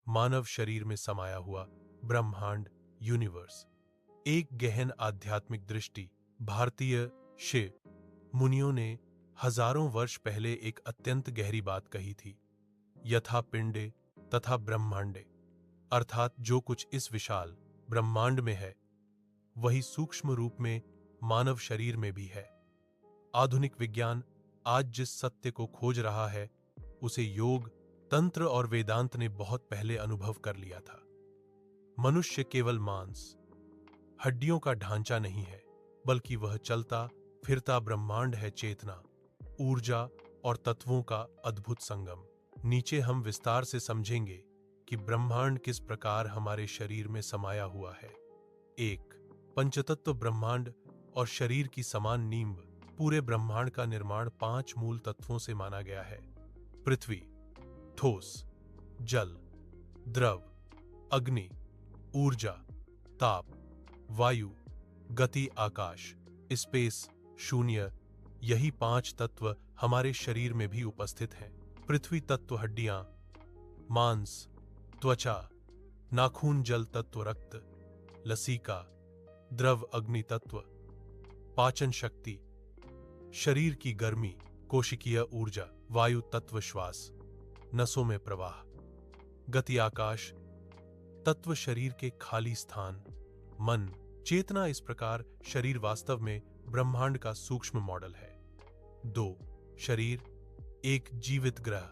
मानव शरीर में समाया हुआ ब्रह्मांड यूनिवर्स। एक गहन आध्यात्मिक दृष्टि। भारतीय शिव मुनियों ने हजारों वर्ष पहले एक अत्यंत गहरी बात कही थी, यथा पिंडे तथा ब्रह्मांडे, अर्थात जो कुछ इस विशाल ब्रह्मांड में है वही सूक्ष्म रूप में मानव शरीर में भी है। आधुनिक विज्ञान आज जिस सत्य को खोज रहा है उसे योग, तंत्र और वेदांत ने बहुत पहले अनुभव कर लिया था। मनुष्य केवल मांस, हड्डियों का ढांचा नहीं है, बल्कि वह चलता फिरता ब्रह्मांड है, चेतना, ऊर्जा और तत्वों का अद्भुत संगम। नीचे हम विस्तार से समझेंगे कि ब्रह्मांड किस प्रकार हमारे शरीर में समाया हुआ है। 1. पंचतत्व ब्रह्मांड और शरीर की समान नींव। पूरे ब्रह्मांड का निर्माण 5 मूल तत्वों से माना गया है। पृथ्वी, ठोस, जल, द्रव, अग्नि, ऊर्जा, ताप, वायु, गति, आकाश, स्पेस, शून्य। यही 5 तत्व हमारे शरीर में भी उपस्थित हैं। पृथ्वी तत्व हड्डियां, मांस, त्वचा, नाखून, जल तत्व रक्त, लसीका, द्रव अग्नि तत्व, पाचन शक्ति, शरीर की गर्मी, कोशिकीय ऊर्जा, वायु तत्व श्वास, नसों में प्रवाह, गति आकाश तत्व शरीर के खाली स्थान, मन, चेतना। इस प्रकार शरीर वास्तव में ब्रह्मांड का सूक्ष्म मॉडल है। 2. शरीर एक जीवित ग्रह।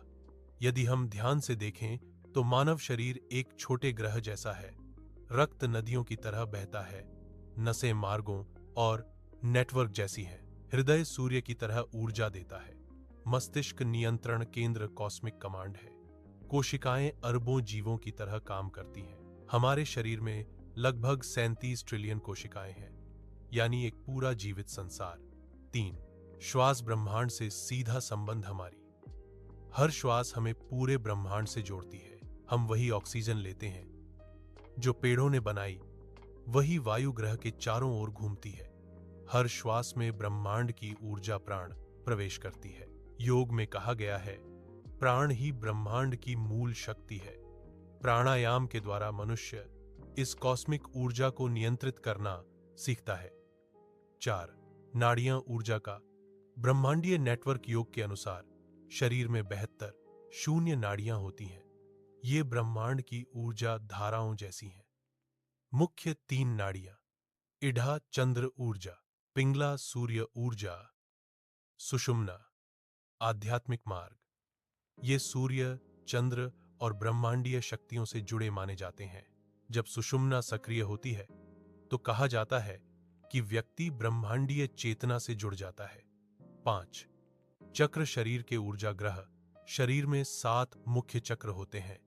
यदि हम ध्यान से देखें तो मानव शरीर एक छोटे ग्रह जैसा है। रक्त नदियों की तरह बहता है, नसें मार्गों और नेटवर्क जैसी हैं। हृदय सूर्य की तरह ऊर्जा देता है। मस्तिष्क नियंत्रण केंद्र, कॉस्मिक कमांड है। कोशिकाएं अरबों जीवों की तरह काम करती हैं। हमारे शरीर में लगभग 37 ट्रिलियन कोशिकाएं हैं, यानी एक पूरा जीवित संसार। 3. श्वास ब्रह्मांड से सीधा संबंध। हमारी हर श्वास हमें पूरे ब्रह्मांड से जोड़ती है। हम वही ऑक्सीजन लेते हैं जो पेड़ों ने बनाई, वही वायु ग्रह के चारों ओर घूमती है। हर श्वास में ब्रह्मांड की ऊर्जा प्राण प्रवेश करती है। योग में कहा गया है, प्राण ही ब्रह्मांड की मूल शक्ति है। प्राणायाम के द्वारा मनुष्य इस कॉस्मिक ऊर्जा को नियंत्रित करना सीखता है। 4. नाड़ियां ऊर्जा का ब्रह्मांडीय नेटवर्क। योग के अनुसार शरीर में 72 शून्य नाड़ियां होती हैं। ये ब्रह्मांड की ऊर्जा धाराओं जैसी हैं। मुख्य 3 नाड़ियां, इड़ा चंद्र ऊर्जा, पिंगला सूर्य ऊर्जा, सुषुम्ना आध्यात्मिक मार्ग। ये सूर्य, चंद्र और ब्रह्मांडीय शक्तियों से जुड़े माने जाते हैं। जब सुषुम्ना सक्रिय होती है तो कहा जाता है कि व्यक्ति ब्रह्मांडीय चेतना से जुड़ जाता है। 5. चक्र शरीर के ऊर्जा ग्रह। शरीर में 7 मुख्य चक्र होते हैं।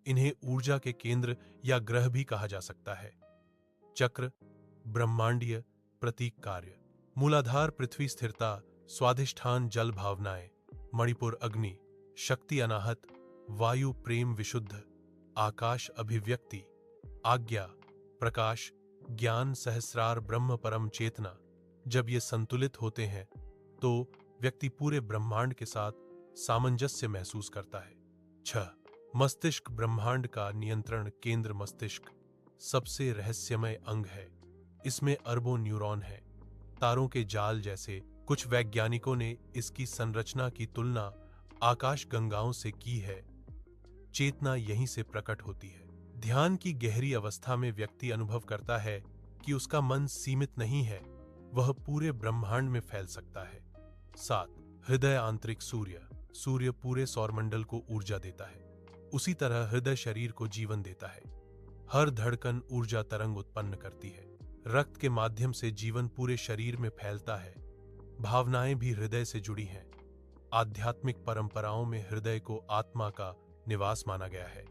इन्हें ऊर्जा के केंद्र या ग्रह भी कहा जा सकता है। चक्र ब्रह्मांडीय प्रतीक कार्य। मूलाधार पृथ्वी, स्थिरता, स्वाधिष्ठान जल भावनाएं, मणिपुर अग्नि, शक्ति अनाहत, वायु प्रेम विशुद्ध, आकाश अभिव्यक्ति, आज्ञा प्रकाश, ज्ञान सहस्रार ब्रह्म परम चेतना। जब ये संतुलित होते हैं तो व्यक्ति पूरे ब्रह्मांड के साथ सामंजस्य महसूस करता है। 6. मस्तिष्क ब्रह्मांड का नियंत्रण केंद्र। मस्तिष्क सबसे रहस्यमय अंग है। इसमें अरबों न्यूरॉन हैं, तारों के जाल जैसे। कुछ वैज्ञानिकों ने इसकी संरचना की तुलना आकाश गंगाओं से की है। चेतना यहीं से प्रकट होती है। ध्यान की गहरी अवस्था में व्यक्ति अनुभव करता है कि उसका मन सीमित नहीं है, वह पूरे ब्रह्मांड में फैल सकता है। 7. हृदय आंतरिक सूर्य। सूर्य पूरे सौरमंडल को ऊर्जा देता है। उसी तरह हृदय शरीर को जीवन देता है। हर धड़कन ऊर्जा तरंग उत्पन्न करती है। रक्त के माध्यम से जीवन पूरे शरीर में फैलता है। भावनाएं भी हृदय से जुड़ी हैं। आध्यात्मिक परंपराओं में हृदय को आत्मा का निवास माना गया है।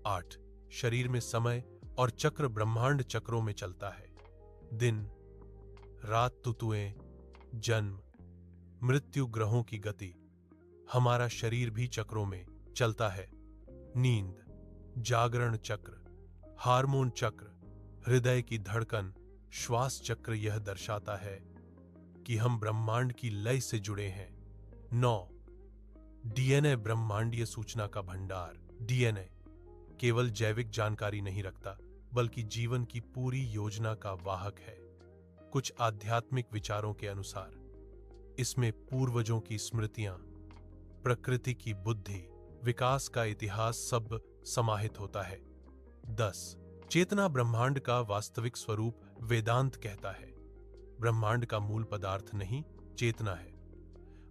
8. शरीर में समय और चक्र ब्रह्मांड चक्रों में चलता है। दिन रात, ऋतुएं, जन्म मृत्यु, ग्रहों की गति। हमारा शरीर भी चक्रों में चलता है। नींद, जागरण चक्र, हार्मोन चक्र, हृदय की धड़कन, श्वास चक्र। यह दर्शाता है कि हम ब्रह्मांड की लय से जुड़े हैं। 9. डीएनए ब्रह्मांडीय सूचना का भंडार। डीएनए केवल जैविक जानकारी नहीं रखता, बल्कि जीवन की पूरी योजना का वाहक है। कुछ आध्यात्मिक विचारों के अनुसार इसमें पूर्वजों की स्मृतियां, प्रकृति की बुद्धि, विकास का इतिहास सब समाहित होता है। 10. चेतना ब्रह्मांड का वास्तविक स्वरूप वेदांत कहता है, ब्रह्मांड का मूल पदार्थ नहीं, चेतना है।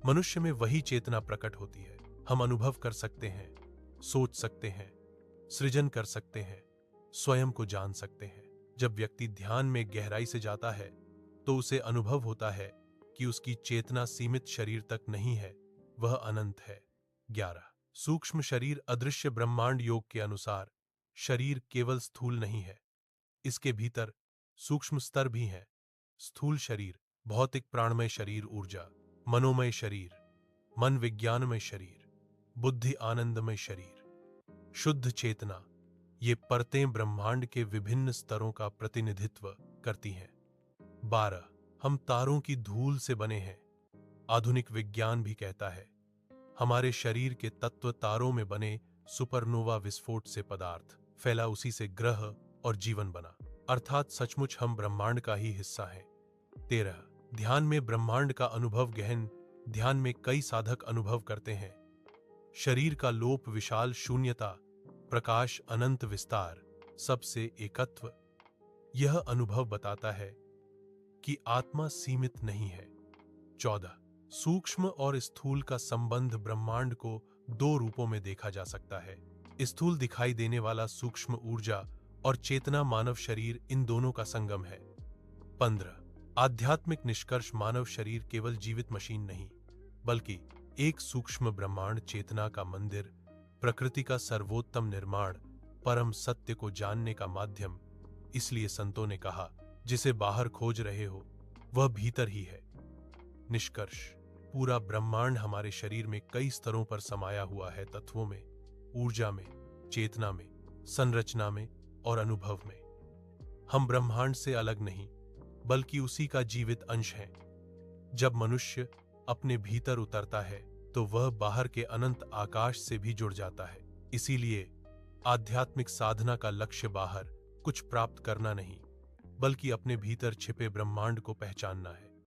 मनुष्य में वही चेतना प्रकट होती है। हम अनुभव कर सकते हैं, सोच सकते हैं, सृजन कर सकते हैं, स्वयं को जान सकते हैं। जब व्यक्ति ध्यान में गहराई से जाता है तो उसे अनुभव होता है कि उसकी चेतना सीमित शरीर तक नहीं है, वह अनंत है। 11. सूक्ष्म शरीर अदृश्य ब्रह्मांड योग के अनुसार शरीर केवल स्थूल नहीं है, इसके भीतर सूक्ष्म स्तर भी हैं। स्थूल शरीर, भौतिक प्राणमय शरीर, ऊर्जा, मनोमय शरीर, मन विज्ञानमय शरीर, बुद्धि आनंदमय शरीर, शुद्ध चेतना, ये परतें ब्रह्मांड के विभिन्न स्तरों का प्रतिनिधित्व करती हैं। 12. हम तारों की धूल से बने हैं। आधुनिक विज्ञान भी कहता है हमारे शरीर के तत्व तारों में बने सुपरनोवा विस्फोट से पदार्थ फैला, उसी से ग्रह और जीवन बना, अर्थात सचमुच हम ब्रह्मांड का ही हिस्सा हैं। 13. ध्यान में ब्रह्मांड का अनुभव गहन ध्यान में कई साधक अनुभव करते हैं। शरीर का लोप, विशाल शून्यता, प्रकाश, अनंत विस्तार, सबसे एकत्व। यह अनुभव बताता है कि आत्मा सीमित नहीं है। 14. सूक्ष्म और स्थूल का संबंध ब्रह्मांड को दो रूपों में देखा जा सकता है। स्थूल दिखाई देने वाला सूक्ष्म ऊर्जा और चेतना मानव शरीर, इन दोनों का संगम है। 15. आध्यात्मिक निष्कर्ष, मानव शरीर केवल जीवित मशीन नहीं, बल्कि एक सूक्ष्म ब्रह्मांड चेतना का मंदिर, प्रकृति का सर्वोत्तम निर्माण, परम सत्य को जानने का माध्यम। इसलिए संतों ने कहा, जिसे बाहर खोज रहे हो वह भीतर ही है। निष्कर्ष, पूरा ब्रह्मांड हमारे शरीर में कई स्तरों पर समाया हुआ है, तत्वों में, ऊर्जा में, चेतना में, संरचना में और अनुभव में। हम ब्रह्मांड से अलग नहीं, बल्कि उसी का जीवित अंश हैं। जब मनुष्य अपने भीतर उतरता है तो वह बाहर के अनंत आकाश से भी जुड़ जाता है। इसीलिए आध्यात्मिक साधना का लक्ष्य बाहर कुछ प्राप्त करना नहीं, बल्कि अपने भीतर छिपे ब्रह्मांड को पहचानना है।